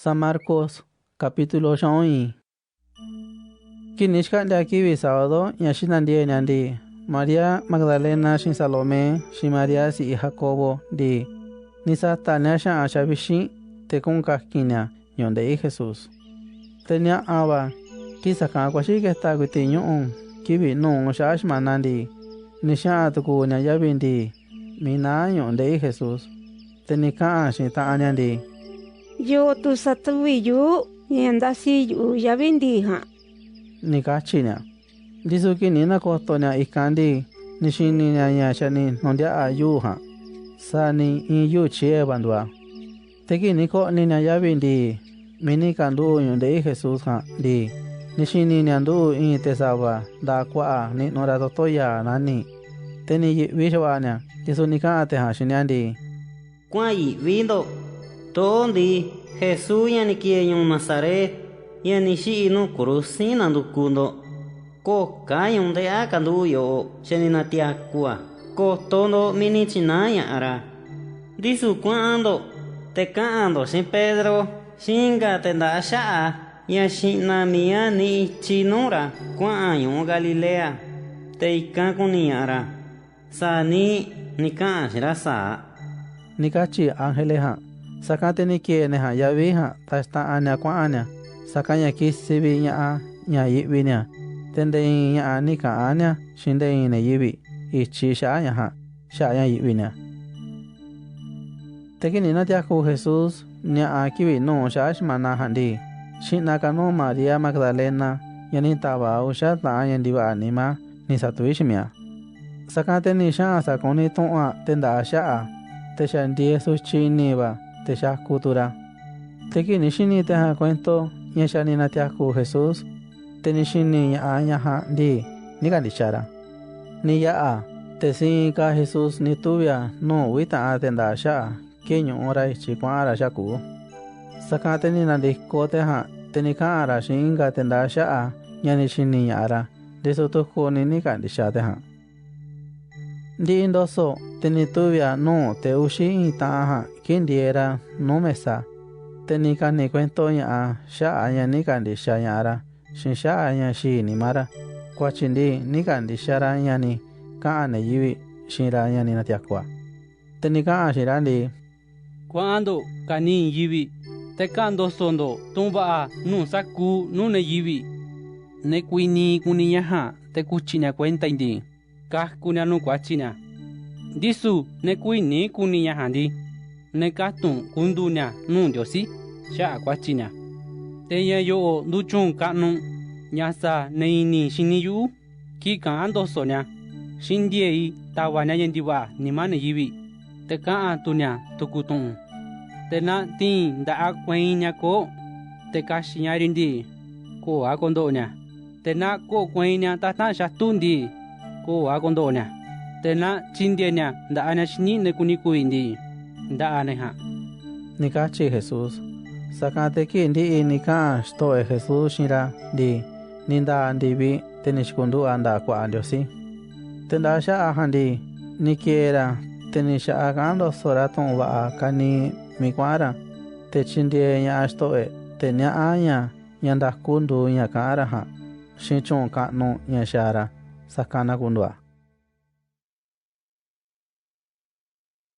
San Marcos, capítulo 8. Kinishka de aquí sábado, yashinandie nyandi. María Magdalena shin Salomé, shin María si Jacobo di. Nisa tanyasha ashabishi, te kunkakinya, yonde Jesús. Tenia aba, kisa kakwashi que está guitiño kibi no shash manandi. Nisha tukunya yabindi, mina yonde Jesús. Tenika shin ta anyandi. Yo tu satui yu yenda si yu ya bendiha. Nikachinya. Disuki nina kotonya ikandi nishini nya shani nondia ayuha. Sani in yu chie bandwa. Teki niko nina yabindi mini kandu yonde Jesús ha di. Nishini nyandu in tesawa da kwa ni nora totoya nani. Teni wishwanya disu nikate ha shinyandi. Kwai vindo tondi Jesús yani kiyo Nazaret yani shi no cruzina ndukundo ko kayon de akandu yo chenina tiakua ko tondo mini chinaya ara disu cuando te kando sin Pedro shinga tenda sha ya shina mia ni chinora kwayon Galilea te ikakuniara sani nika shirasa Nikachi angeleha sakate ni kiene ha yaviha tasta anya kwa anya sakanya kisibi nya yibinya tende nya nika anya shinde ine yibi ichi shanya ha shanya yibinya tekini na tiaku Jesús nya akibi no shash mana handi shina kano María Magdalena yani taba usha ta anya diva anima ni satuishmia sakate ni sha sakoni toa tenda sha te shandie su chiniba te shakutura. Teki nishini te ha cuento yeshani na tiaku Jesús. Te nishini ya ha di nigandishara. Ni ya te sinka Jesús ni tuvia no wita atenda sha kenyo ora ichikwara shaku. Sakate ni na dikote ha te nikara shinga tenda sha yanishini yara. Deso tuko ni nigandishate ha. Di indoso teni tuvia no te ushi itaha kindiera no mesa tenika ni cuento ya sha anya nikandi shayara shin sha anya shi ni mara kwachindi nikandi shara nya ni kaane yiwi shinra nya ni natiakwa tenika ashirandi cuando kani yiwi te kando sondo tumba nu saku nu ne yiwi ne kuini kuniyaha te kuchinya cuenta indi kaskunya nu kwachina disu ne kuini kuniya handi ne katun kundunya nu diosi sha kwachina te ya yo duchun kanu nyasa ne ini shiniyu ki kando sonya shindie tawanya yendiwa ni mane yibi te ka tunya tukutun te na tin da akwenya ko te kashinyarindi ko akondonya te na ko kwenya tata shatundi ko akondonya tena chindienya nda ana shini ne kuniku indi nda ane ha nikachi Jesús sakate ki ndi nika stoe Jesús shira di ninda andibi tenishkundu anda kwa andiosi tenda sha ahandi nikiera tenisha agando soraton va kani mikwara te chindienya stoe tenya anya nyanda kundu nya kara ha shinchon kanu nya shara sakana kundwa